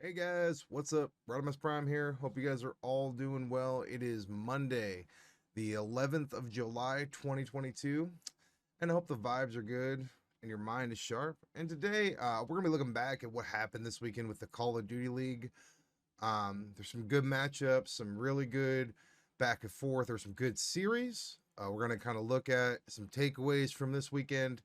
Hey guys, what's up? Rodimus Prime here. Hope you guys are all doing well. It is Monday, the 11th of July, 2022, and I hope the vibes are good and your mind is sharp. And today, we're gonna be looking back at what happened this weekend with the Call of Duty League. There's some good matchups, some really good back and forth. There's some good series. We're gonna kind of look at some takeaways from this weekend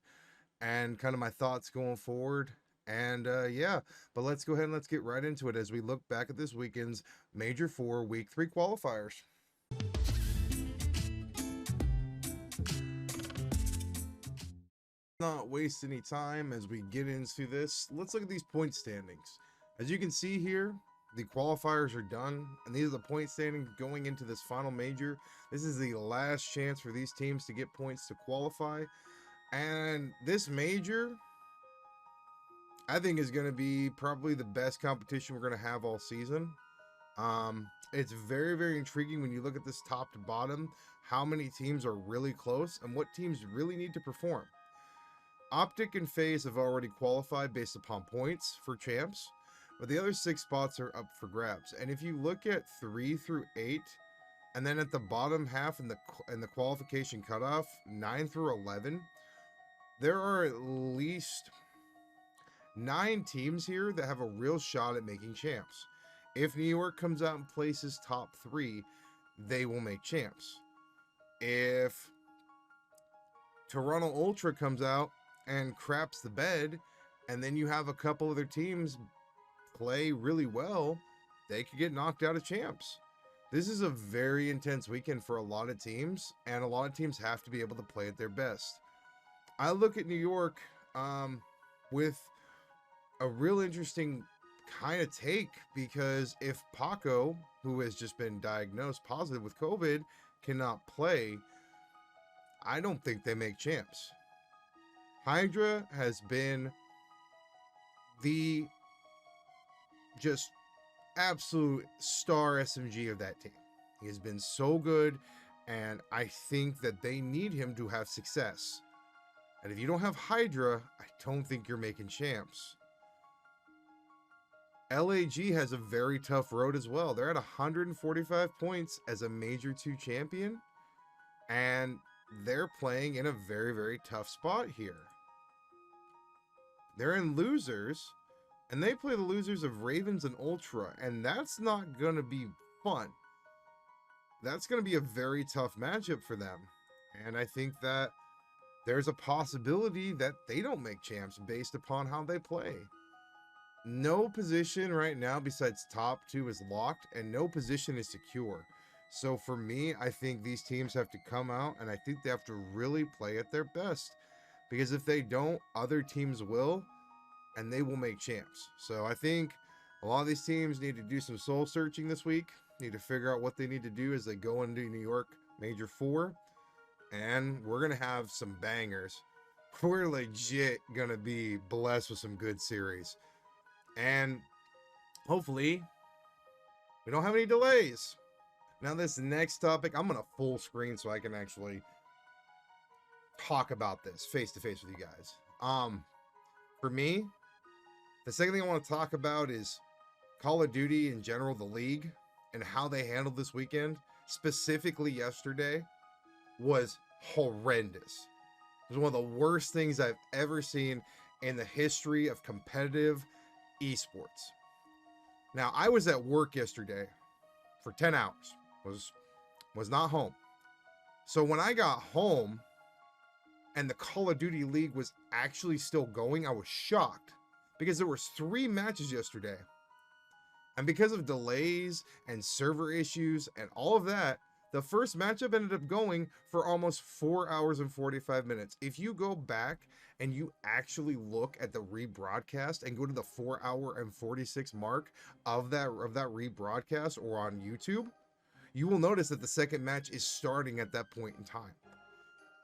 and kind of my thoughts going forward. And yeah, but let's go ahead and let's get right into it as we look back at this weekend's Major 4 Week 3 qualifiers. Not waste any time as we get into this. Let's look at these point standings. As you can see here, the qualifiers are done, and these are the point standings going into this final major. This is the last chance for these teams to get points to qualify. And this major, I think, is going to be probably the best competition we're going to have all season. It's very, very intriguing when you look at this top to bottom, how many teams are really close and what teams really need to perform. Optic and FaZe have already qualified based upon points for champs, but the other 6 spots are up for grabs. And if you look at 3 through 8, and then at the bottom half in the qualification cutoff, 9 through 11, there are at least 9 teams here that have a real shot at making champs. If New York comes out and places top 3, they will make champs. If Toronto Ultra comes out and craps the bed, and then you have a couple other teams play really well, they could get knocked out of champs. This is a very intense weekend for a lot of teams, and a lot of teams have to be able to play at their best. I look at New York with a real interesting kind of take, because if Paco, who has just been diagnosed positive with COVID, cannot play, I don't think they make champs. Hydra has been the just absolute star SMG of that team. He has been so good, and I think that they need him to have success. And if you don't have Hydra, I don't think you're making champs. LAG has a very tough road as well. They're at 145 points as a Major 2 champion, and they're playing in a very, very tough spot here. They're in losers, and they play the losers of Ravens and Ultra, and that's not going to be fun. That's going to be a very tough matchup for them, and I think that there's a possibility that they don't make champs based upon how they play. No position right now besides top 2 is locked, and no position is secure. So for me, I think these teams have to come out, and I think they have to really play at their best. Because if they don't, other teams will, and they will make champs. So I think a lot of these teams need to do some soul searching this week, need to figure out what they need to do as they go into New York Major 4. And we're going to have some bangers. We're legit going to be blessed with some good series. And hopefully we don't have any delays. Now this next topic, I'm going to full screen so I can actually talk about this face to face with you guys. For me, the second thing I want to talk about is Call of Duty in general, the league, and how they handled this weekend, specifically yesterday, was horrendous. It was one of the worst things I've ever seen in the history of competitive esports. Now, I was at work yesterday for 10 hours, was not home. So when I got home and the Call of Duty League was actually still going, I was shocked, because there was 3 matches yesterday. And because of delays and server issues and all of that, the first matchup ended up going for almost 4 hours and 45 minutes. If you go back and you actually look at the rebroadcast and go to the 4 hour and 46 mark of that rebroadcast or on YouTube, you will notice that the second match is starting at that point in time.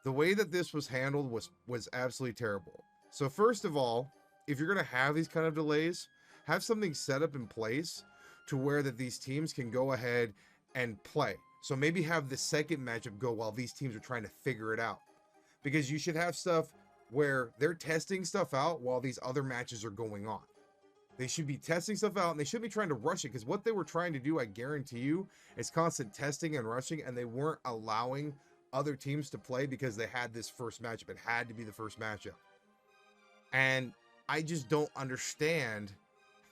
The way that this was handled was absolutely terrible. So first of all, if you're going to have these kind of delays, have something set up in place to where that these teams can go ahead and play. So maybe have the second matchup go while these teams are trying to figure it out. Because you should have stuff where they're testing stuff out while these other matches are going on. They should be testing stuff out, and they shouldn't be trying to rush it, because what they were trying to do, I guarantee you, is constant testing and rushing, and they weren't allowing other teams to play because they had this first matchup. It had to be the first matchup. And I just don't understand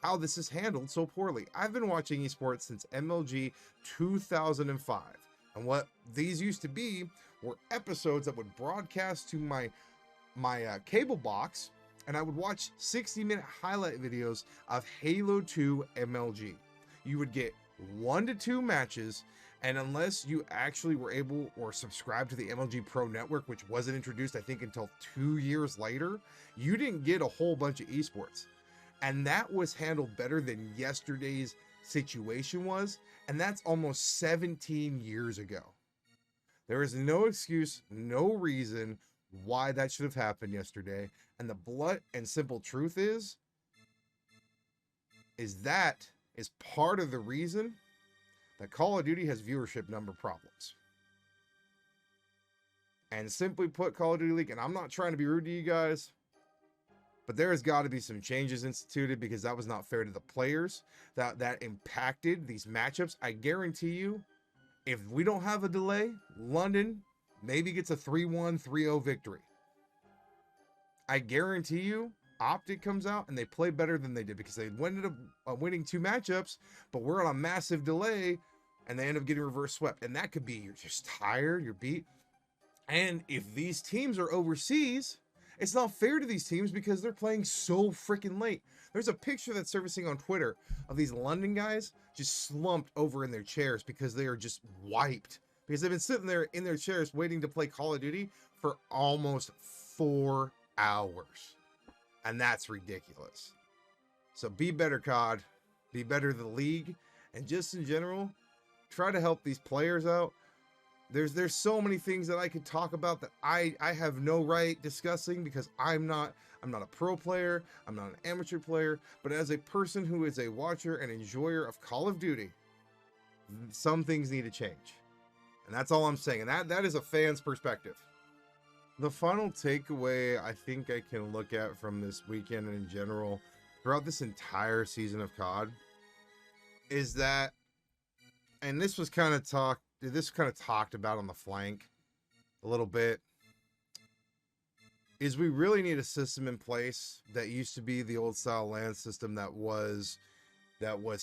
how this is handled so poorly. I've been watching esports since MLG 2005. And what these used to be were episodes that would broadcast to my cable box, and I would watch 60-minute highlight videos of Halo 2 MLG. You would get 1 to 2 matches, and unless you actually were able or subscribed to the MLG Pro Network, which wasn't introduced, I think, until 2 years later, you didn't get a whole bunch of esports. And that was handled better than yesterday's situation was, and that's almost 17 years ago. There is no excuse, no reason why that should have happened yesterday. And the blunt and simple truth is that is part of the reason that Call of Duty has viewership number problems. And simply put, Call of Duty League, and I'm not trying to be rude to you guys, but there has got to be some changes instituted, because that was not fair to the players. That impacted these matchups. I guarantee you, if we don't have a delay, London maybe gets a 3-1, 3-0 victory. I guarantee you, Optic comes out and they play better than they did, because they ended up winning 2 matchups, but we're on a massive delay and they end up getting reverse swept. And that could be you're just tired, you're beat. And if these teams are overseas, it's not fair to these teams because they're playing so freaking late. There's a picture that's surfacing on Twitter of these London guys just slumped over in their chairs because they are just wiped. Because they've been sitting there in their chairs waiting to play Call of Duty for almost 4 hours. And that's ridiculous. So be better, COD. Be better the league. And just in general, try to help these players out. There's so many things that I could talk about that I have no right discussing, because I'm not a pro player, I'm not an amateur player, but as a person who is a watcher and enjoyer of Call of Duty, some things need to change. And that's all I'm saying. And that is a fan's perspective. The final takeaway I think I can look at from this weekend and in general throughout this entire season of COD is that, and this was kind of talked about on the flank a little bit, is we really need a system in place that used to be the old style LAN system that was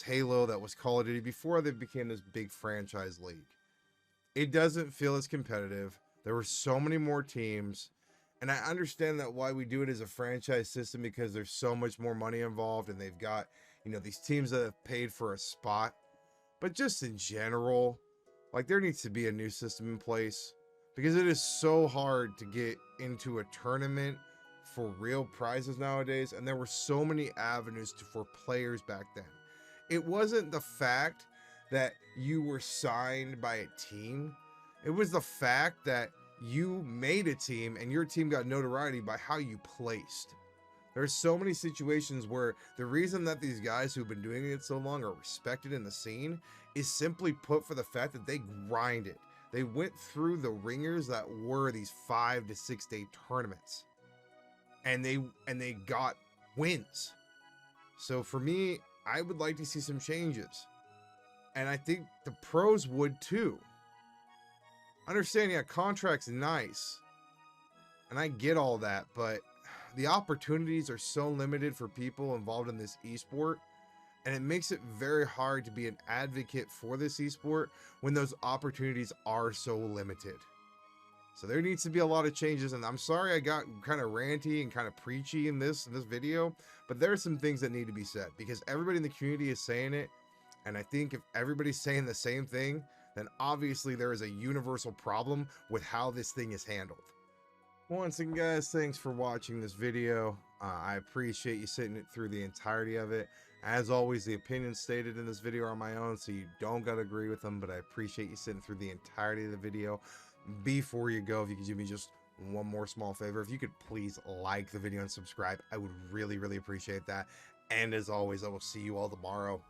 Halo, that was Call of Duty before they became this big franchise league. It doesn't feel as competitive. There were so many more teams, and I understand that why we do it as a franchise system, because there's so much more money involved, and they've got, these teams that have paid for a spot. But just in general, like, there needs to be a new system in place, because it is so hard to get into a tournament for real prizes nowadays, and there were so many avenues for players back then. It wasn't the fact that you were signed by a team. It was the fact that you made a team and your team got notoriety by how you placed. There's so many situations where the reason that these guys who've been doing it so long are respected in the scene is simply put for the fact that they grinded. They went through the ringers that were these 5 to 6 day tournaments, and they got wins. So for me, I would like to see some changes, and I think the pros would too. Understand, yeah, contract's nice, and I get all that, but the opportunities are so limited for people involved in this esport, and it makes it very hard to be an advocate for this esport when those opportunities are so limited. So there needs to be a lot of changes, and I'm sorry I got kind of ranty and kind of preachy in this video, but there are some things that need to be said, because everybody in the community is saying it, and I think if everybody's saying the same thing, then obviously there is a universal problem with how this thing is handled. Once again, guys, thanks for watching this video. I appreciate you sitting it through the entirety of it. As always, the opinions stated in this video are my own, so you don't gotta agree with them, but I appreciate you sitting through the entirety of the video. Before you go, if you could do me just one more small favor, if you could please like the video and subscribe, I would really, really appreciate that. And as always, I will see you all tomorrow.